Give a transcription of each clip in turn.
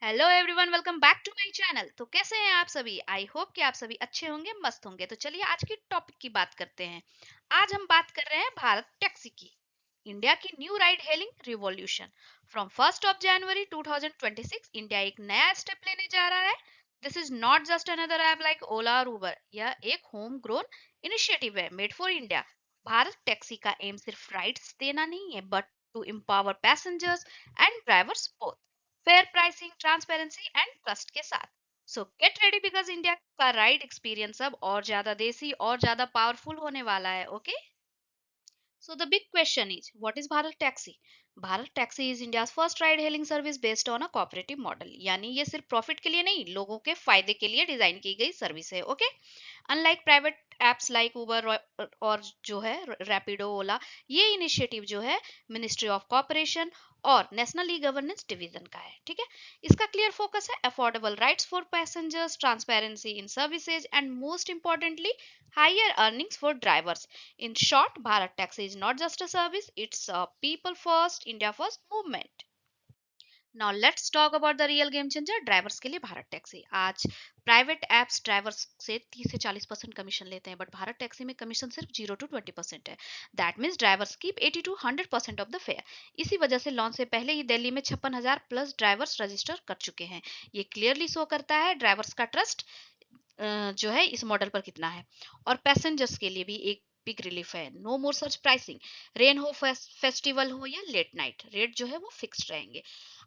Hello everyone, welcome back to my channel. तो कैसे हैं आप सभी? आई होप कि आप सभी अच्छे होंगे, मस्त होंगे। तो चलिए आज की टॉपिक की बात करते हैं। आज हम बात कर रहे हैं भारत टैक्सी की, इंडिया की new ride hailing revolution. From 1 January 2026 India एक नया स्टेप लेने जा रहा है। This is not just another app like Ola और उबर, यह एक होम ग्रोन इनिशिएटिव है made for India. Bharat taxi का एम सिर्फ राइड्स देना नहीं है, but to empower passengers and drivers both, fair pricing, transparency and trust के साथ। So get ready because India का राइड एक्सपीरियंस अब और ज्यादा देसी और ज्यादा पावरफुल होने वाला है। Okay, so the big question is, what is Bharat Taxi? Bharat Taxi is India's first ride hailing service based on a cooperative model. यानी ये सिर्फ प्रॉफिट के लिए नहीं, लोगों के फायदे के लिए डिजाइन की गई सर्विस है। Okay, unlike private apps like Uber और जो है रैपिडो, ओला, ये इनिशिएटिव जो है मिनिस्ट्री ऑफ कॉर्पोरेशन और नेशनल ई गवर्नेंस डिवीजन का है। ठीक है, इसका क्लियर फोकस है affordable rights for passengers, transparency in services and most importantly higher earnings for drivers. In short, Bharat Taxi is not just a service, it's a people first, India first movement. Now let's talk about the real game changer, drivers के लिए Bharat taxi. आज private apps drivers से 30 से 40% commission लेते हैं, but Bharat taxi में commission सिर्फ 0 to 20% है। That means drivers keep 80 to 100% of the fair. इसी वजह से लॉन्च से पहले ही दिल्ली में 56,000 प्लस ड्राइवर्स रजिस्टर कर चुके हैं। ये क्लियरली शो करता है ड्राइवर्स का ट्रस्ट जो है इस मॉडल पर कितना है। और पैसेंजर्स के लिए भी एक बिग रिलीफ है, नो मोर सर्च प्राइसिंग। रेन हो, फेस्टिवल हो या लेट नाइट, रेट जो है वो फिक्स्ड रहेंगे।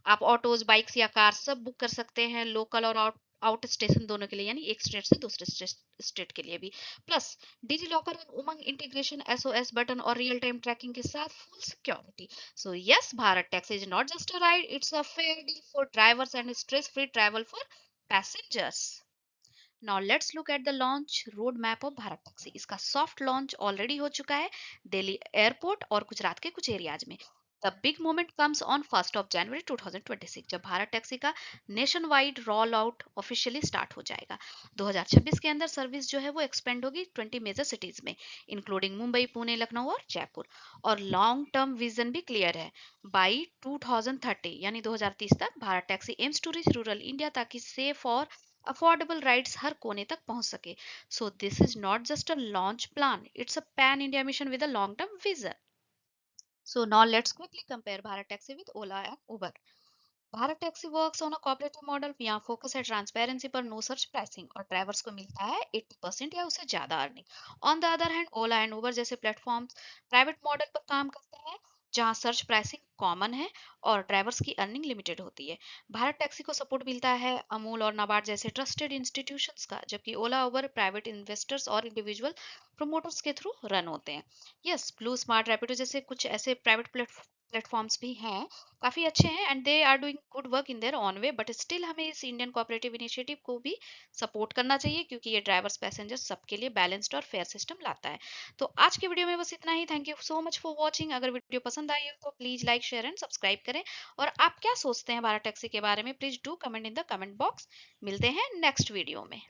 आप ऑटोज, बाइक्स या कार सब बुक कर सकते हैं, लोकल और आउट स्टेशन दोनों के लिए, यानी एक स्टेट से दूसरे स्टेट के लिए भी। प्लस डिजी लॉकर और उमंग इंटीग्रेशन, एसओएस बटन और रियल टाइम ट्रैकिंग के साथ full security. So yes, Bharat taxi is not just a ride, it's a fair deal for drivers and stress free travel for passengers. Now let's look at the launch roadmap of Bharat Taxi. इसका soft launch already हो चुका है Delhi airport और गुजरात के कुछ areas में। The big moment comes on 1 January 2026 जब Bharat taxi का nation wide roll out officially start हो जाएगा। 2026 के अंदर सर्विस जो है वो एक्सपेंड होगी 20 मेजर सिटीज में, इंक्लूडिंग मुंबई, पुणे, लखनऊ और जयपुर। और लॉन्ग टर्म विजन भी क्लियर है। बाई 2030 यानी 2030 तक Bharat taxi aims to reach rural India, ताकि सेफ और अफोर्डेबल राइड्स हर कोने तक पहुंच सके। So this is not just a launch plan, it's a pan India mission with a long term vision. So now let's quickly compare Bharat Taxi with Ola and Uber. Bharat taxi works on a cooperative model. यहाँ focus है transparency पर, no surge pricing, और drivers को मिलता है 80% या उससे ज्यादा earning. On the other hand Ola and Uber जैसे प्लेटफॉर्म्स प्राइवेट मॉडल पर काम करते हैं, जहाँ सर्च प्राइसिंग कॉमन है और ड्राइवर्स की अर्निंग लिमिटेड होती है। भारत टैक्सी को सपोर्ट मिलता है अमूल और नाबार्ड जैसे ट्रस्टेड इंस्टीट्यूशंस का, जबकि ओला उबर प्राइवेट इन्वेस्टर्स और इंडिविजुअल प्रमोटर्स के थ्रू रन होते हैं। यस, ब्लू स्मार्ट, रैपिडो जैसे कुछ ऐसे प्राइवेट प्लेटफॉर्म्स भी हैं, काफी अच्छे हैं, and they are doing good work in their own way. But still हमें इस इंडियन कोऑपरेटिव इनिशिएटिव को भी सपोर्ट करना चाहिए, क्योंकि ये ड्राइवर्स, पैसेंजर्स सबके लिए बैलेंस्ड और फेयर सिस्टम लाता है। तो आज की वीडियो में बस इतना ही। Thank you so much for watching. अगर वीडियो पसंद आई हो तो please like, share and subscribe करें। और आप क्या सोचते हैं भारत टैक्सी के बारे में, please do comment in the comment box. मिलते हैं नेक्स्ट वीडियो में।